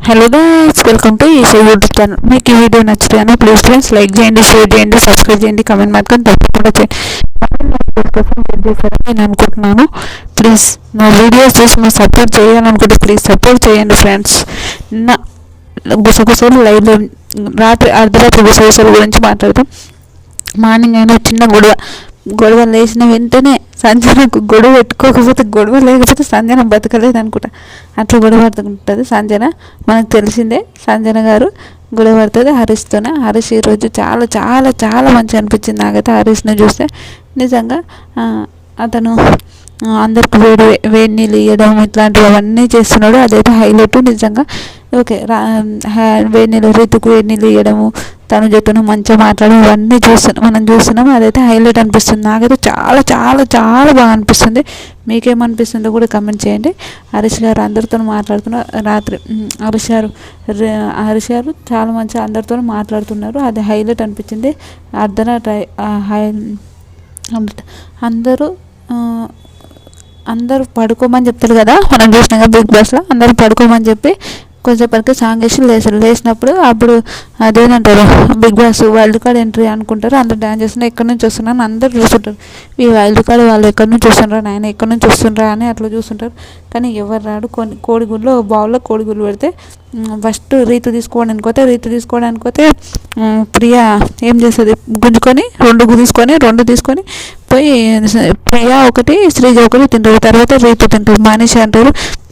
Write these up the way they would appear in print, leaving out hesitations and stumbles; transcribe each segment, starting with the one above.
Hello guys, welcome to EC YouTube channel. మీకు ఈ video నచ్చితే ప్లీజ్ ఫ్రెండ్స్ లైక్ చేయండి, షేర్ చేయండి, సబ్స్క్రైబ్ చేయండి, కమెంట్ మాత్రం తప్పకుండా చేయండి. కోసం వెయిట్ చేశారని నేను అనుకుంటున్నాను. ప్లీజ్ నా వీడియోస్ చూసి మీరు సపోర్ట్ చేయాలనుకుంటే ప్లీజ్ సపోర్ట్ చేయండి ఫ్రెండ్స్. నిన్న గుసగుసలు లైవ్లో రాత్రి అర్ధరాత్రి గుసగుసల గురించి మాట్లాడతాం. మార్నింగ్ అయినా చిన్న గొడవ లేచిన వెంటనే సంజనకు గొడవ పెట్టుకోకపోతే, గొడవ లేకపోతే సంజన బతకలేదు అనుకుంటా. అట్లా గొడవ పడుతుంటుంది సంజన. మనకు తెలిసిందే సంజన గారు గొడవ పడుతుంది హరీష్తోనే. హరీష్ ఈరోజు చాలా చాలా చాలా మంచిగా అనిపించింది నాకైతే హరీష్ని చూస్తే. నిజంగా అతను అందరికి వేడి నీళ్ళు ఇవ్వడం ఇట్లాంటివి అవన్నీ చేస్తున్నాడు. అదైతే హైలైట్ నిజంగా. ఓకే, వేడి నీళ్ళు రీతుకు వేడి నీళ్ళు ఇవ్వడము, తను చెప్తున్న మంచిగా మాట్లాడడం ఇవన్నీ మనం చూస్తున్నాము. అదైతే హైలైట్ అనిపిస్తుంది నాకైతే. చాలా చాలా చాలా బాగా అనిపిస్తుంది. మీకేమనిపిస్తుందో కూడా కమెంట్ చేయండి. హరీష్ గారు అందరితో మాట్లాడుతున్నారు రాత్రి. హరీష్ గారు చాలా మంచిగా అందరితో మాట్లాడుతున్నారు. అది హైలైట్ అనిపించింది. అందరూ పడుకోమని చెప్తారు కదా, మనం చూసినాం కదా బిగ్ బాస్లో. అందరూ పడుకోమని చెప్పి కొంచెంసేపటికి సాంగ్ వేసి లేచినప్పుడు అప్పుడు అదేనంటారు Bigg Boss wild card entry అనుకుంటారు. అందరు డ్యాన్స్ చేస్తున్నారు. ఎక్కడి నుంచి వస్తున్నాను అందరు చూస్తుంటారు. ఈ వైల్డ్ కార్డ్ వాళ్ళు ఎక్కడి నుంచి వస్తుండ్రా నాయన, ఎక్కడి నుంచి వస్తుండ్రా అని అట్లా చూస్తుంటారు. కానీ ఎవరు రాడు. కోడిగుడ్లు బౌల్లో కోడిగుడ్లు పెడితే ఫస్ట్ రీతు తీసుకోవడానికి పోతే ప్రియా ఏం చేస్తుంది, రెండు తీసుకొని పోయి ప్రియా ఒకటి శ్రీజ ఒకటి తింటారు. తర్వాత రీతు తింటారు. మనిషి అంటారు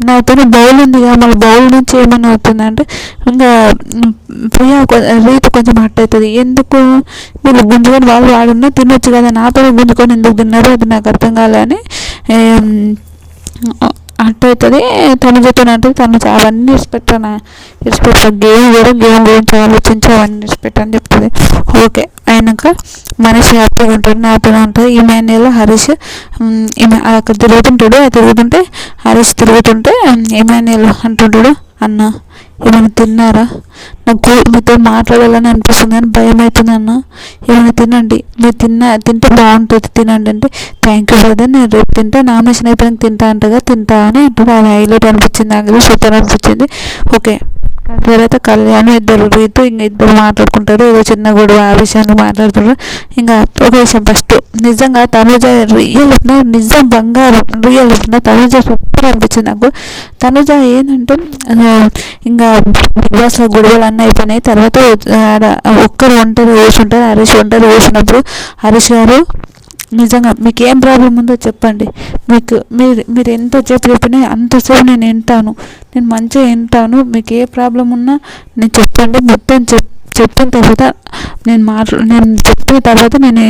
నాతో బౌల్ ఉంది కదా, మళ్ళీ బౌల్ నుంచి ఏమైనా అవుతుందంటే ఇంకా రీతు కొంచెం హట్ అవుతుంది. ఎందుకు వీళ్ళు గుంజుకొని వాళ్ళు వాడున్నా తినొచ్చు కదా, నాతో గుంజుకొని ఎందుకు తిన్నారు, అది నాకు అర్థం కాలని హట్ అవుతుంది. తను చెప్తానంటే తను అవన్నీ ఇరిచిపెట్టా గేమ్ గురించి ఆలోచించి అవన్నీ ఇరిచిపెట్టని చెప్తుంది. ఓకే అయినాక మనిషి హ్యాపీగా ఉంటాడు, నాతో ఉంటుంది. ఈమెయిల్ హరీష్ అక్కడ తిరుగుతుంటే హరీష్ తిరుగుతుంటే ఈమెయిల్ అంటుంటాడు, అన్న ఏమైనా తిన్నారా, నాకు మీతో మాట్లాడాలని అనిపిస్తుంది అని భయం అవుతుంది అన్న, ఏమైనా తినండి, మీరు తింటే బాగుంటుంది తినండి అంటే, థ్యాంక్ యూ బ్రదర్, నేను రేపు తింటా, నామినేషన్ అయిపోయాక తింటా అని అంటారు. అది హైలైట్ అనిపించింది నాకు, సూపర్ అనిపించింది. ఓకే తర్వాత కళ్యాణ్ ఇద్దరు రీతు ఇద్దరు మాట్లాడుకుంటారు. ఏదో చిన్న గొడవ ఆ విషయాన్ని మాట్లాడుతారు. ఇంకా ఒక విషయం ఫస్ట్ నిజంగా తనుజ రియల్ నిజం బంగారం. రియల్ తనుజ సూపర్ అనిపించింది నాకు. తనుజ ఏంటంటే ఇంకా బిగ్ బాస్లో గొడవలు అన్నీ అయిపోయినాయి. తర్వాత ఒక్కరు ఒంటరి కూర్చుంటారు. హరీష్ ఒంటరి కూర్చున్నప్పుడు హరీష్ గారు నిజంగా మీకు ఏం ప్రాబ్లం ఉందో చెప్పండి, మీరు ఎంతసేపు చెప్పినా అంతసేపు నేను నేను మంచిగా వింటాను, మీకు ఏ ప్రాబ్లం ఉన్నా నేను చెప్పండి, మొత్తం చెప్పిన తర్వాత నేను చెప్పిన తర్వాత నేను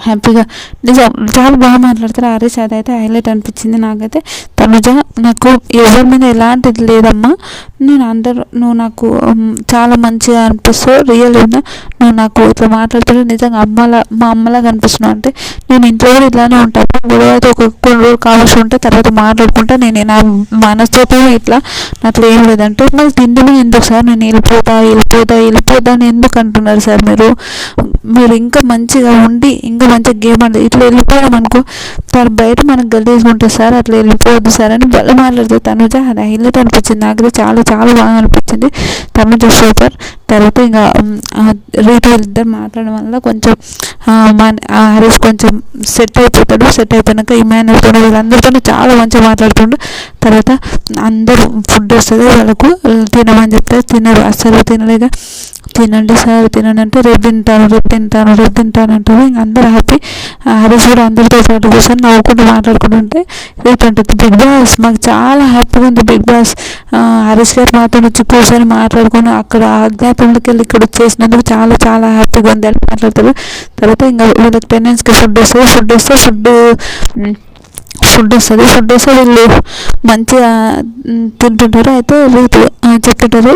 హ్యాపీగా నిజం చాలా బాగా మాట్లాడతారు హరీష్. అదైతే హైలైట్ అనిపించింది నాకైతే. తనుజ నాకు ఎవరి మీద ఎలాంటిది లేదమ్మా, నువ్వు నాకు చాలా మంచిగా అనిపిస్తావు, రియల్ నువ్వు నాకు ఇట్లా మాట్లాడుతుంటే నిజంగా మా అమ్మలాగా అనిపిస్తున్నావు. అంటే నేను ఇంట్లో కూడా ఇట్లానే ఉంటాను, గొడవ అయితే కొన్ని రోజులు కావాల్సి ఉంటే తర్వాత మాట్లాడుకుంటా, నేను నా మనసుతో ఇట్లా అట్లా ఏం లేదంటే మరి తిండి మీద ఎందుకు సార్ నేను వెళ్ళిపోతా అని ఎందుకు అంటున్నారు సార్ మీరు ఇంకా మంచిగా ఉండి ఇంకా మంచిగా గేమ్ ఆడదు, ఇట్లా వెళ్ళిపోయాం అనుకో సార్ బయట మనకు గలీజ్గా సార్, అట్లా వెళ్ళిపోవద్దు సార్ అని బల మాట్లాడుతుంది తనుజ. అది హైలైట్ అనిపించింది నాకు, చాలా చాలా బాగా అనిపించింది తనుజ సూపర్. తర్వాత ఇంకా రీతు ఇద్దరు మాట్లాడడం వల్ల కొంచెం హరీష్ కొంచెం సెట్ అయిపోయినాక ఇమాన్యుల్తో వీళ్ళందరితో చాలా మంచిగా మాట్లాడుతుండు. తర్వాత అందరూ ఫుడ్ వస్తుంది వాళ్ళకు తినమని చెప్తే తినరు, అస్సలు తినలేక తినండి సార్ తినండి అంటే రేపు తింటాను అంటారు. ఇంక అందరూ హ్యాపీ. హరీష్ కూడా అందరితో పాటు కూర్చొని నవ్వుకుంటూ మాట్లాడుకుంటుంటే రేపు అంటుంది బిగ్ బాస్ మాకు చాలా హ్యాపీగా ఉంది బిగ్ బాస్, హరీష్ గారు మాతో వచ్చి కూర్చొని మాట్లాడుకొని అక్కడ అజ్ఞాతంలోకి వెళ్ళి ఇక్కడ వచ్చేసినందుకు చాలా చాలా హ్యాపీగా ఉంది అని మాట్లాడతారు. తర్వాత ఇంకా వీళ్ళకి టెనెన్స్కి ఫుడ్ వస్తే వీళ్ళు మంచిగా తింటుంటారు. అయితే రీతు చెప్తుంటారు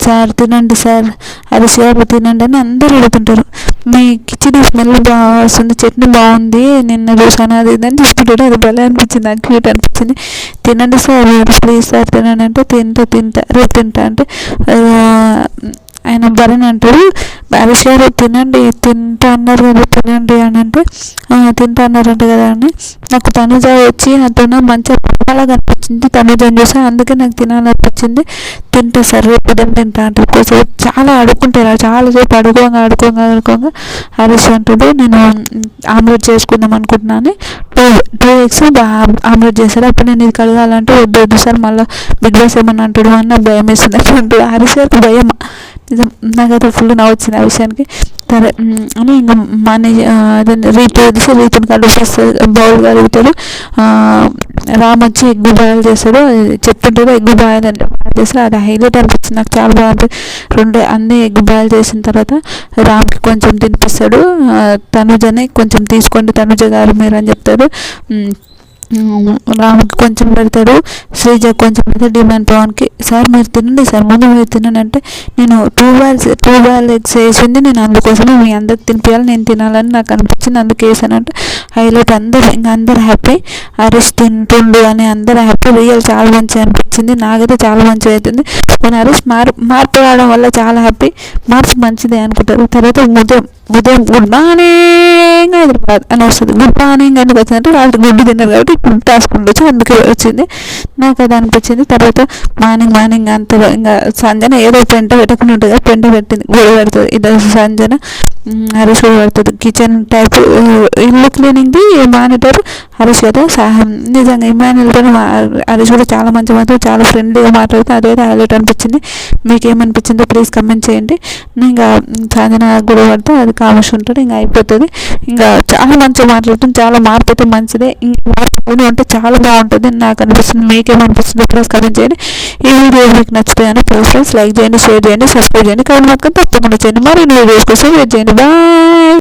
సార్ తినండి సార్, హరీష్ గారు తినండి అని అందరూ అడుగుతుంటారు. మీ కిచెన్ స్మెల్ బాగా వస్తుంది, చట్నీ బాగుంది నిన్న చూసాను అది ఇదని చెప్తుంటారు. అది భలే అనిపించింది, నాకు క్యూట్ అనిపించింది. తినండి సార్ ప్లీజ్ సార్ తినండి అంటే రేపు తింటా అంటే ఆయన భరణి అంటాడు హరీష్ గారు తినండి, తింటా అన్నారు కదా తినండి అని అంటే తింటా అన్నారంట కదా అని నాకు తనుజ వచ్చి నాతో మంచిగా బాగా కనిపించింది. తనుజని చూసి అందుకే నాకు తినాలనిపించింది. తింటా సార్ రేపు తింటా అంటే కోసం చాలా అడుక్కుంటారు. చాలాసేపు అడుకోగా హరీష్ అంటాడు నేను ఆమ్లెట్ చేసుకుందాం అనుకుంటున్నాను. 2 eggs ఆమ్లెట్ చేశారు. అప్పుడు నేను ఇది కడగాలంటే వద్దు సార్ మళ్ళీ బిగ్ బాస్ ఏమన్నా అంటాడు అని నాకు భయం వేస్తుంది అంటాడు. హరీష్ గారికి భయం నిజం. నాకైతే ఫుల్ నవ్వొచ్చింది ఆ విషయానికి. సరే అని ఇంకా మన రీతిని కడుపుస్తుంది బౌల్ కడుగుతాడు. రామ్ వచ్చి ఎగ్గు బాయిల్ చేస్తాడు. చెప్తుంటాడు ఎగ్గు బాయిల్ అంటే చేస్తాడు. అది హైలైట్ అనిపించింది నాకు, చాలా బాగుంటుంది. అన్నీ ఎగ్గు బాయిల్ చేసిన తర్వాత రామ్కి కొంచెం తినిపిస్తాడు. తనుజని కొంచెం తీసుకోండి తనుజ గారు మీరు అని చెప్తాడు. రామ్కి కొంచెం పెడతాడు. శ్రీజ కొంచెం పెడతాడు. డిమాండ్ పవన్కి సార్ మీరు తినండి సార్ ముందు మీరు తినండి అంటే నేను 2 బాయిల్ ఎగ్స్ వేసింది నేను అందుకోసమే మీ అందరికి తినిపించాలి, నేను తినాలని నాకు అనిపించింది అందుకే వేసానంటే హైలైట్. అందరు హ్యాపీ. హరీష్ తింటుండు అని అందరు హ్యాపీ. రియల్ చాలా మంచిగా అనిపించింది. నాకైతే చాలా మంచిగా అవుతుంది. నేను హరీష్ మార్పు రావడం వల్ల చాలా హ్యాపీ. మార్పు మంచిదే అనుకుంటారు. తర్వాత ఉదయం గుడ్ మార్నింగ్ హైదరాబాద్ అని వస్తుంది. గుడ్ మార్నింగ్ ఎందుకు వచ్చిందంటే రాత్రి గుడ్డు తిన్నారు కాబట్టి గుడ్డు రాసుకుంటూ వచ్చి అందుకే వచ్చింది. నాకు అది అనిపించింది. తర్వాత మార్నింగ్ అంత ఇంకా సంజన ఏదో పెంట పెట్టకుండా ఉంటుంది కదా, పెంట పెట్టింది గొడవ పెడుతుంది. ఇది సంజన హరీష్ కూడా పెడుతుంది. కిచెన్ టైప్ ఇల్లు క్లీనింగ్ది మానిటర్ హరీష్ కదా. నిజంగా ఇమాన్యుల్తో హరీష్ కూడా చాలా మంచి మాట్లాడు, చాలా ఫ్రెండ్లీగా మాట్లాడుతుంది. అదైతే హైలైట్ అనిపించింది. మీకు ఏమనిపించిందో ప్లీజ్ కమెంట్ చేయండి. ఇంకా సంజన గొడవ పడితే అది కామర్స్ ఉంటాడు ఇంకా అయిపోతుంది. ఇంకా చాలా మంచిగా మాట్లాడుతుంది. చాలా మార్పు అయితే మంచిదే. ఇంకా మార్పు అంటే చాలా బాగుంటుంది నాకు అనిపిస్తుంది. మీకేమనిపిస్తుందో ప్లీజ్ కమెంట్ చేయండి. ఈ వీడియో మీకు నచ్చుతాయని ప్లీజ్ లైక్ చేయండి, షేర్ చేయండి, సబ్స్క్రైబ్ చేయండి, కామెంట్ మాత్రం తప్పకుండా చేయండి. మరిన్ని వీడియోస్ కోసం వెయిట్ చేయండి. బాయ్.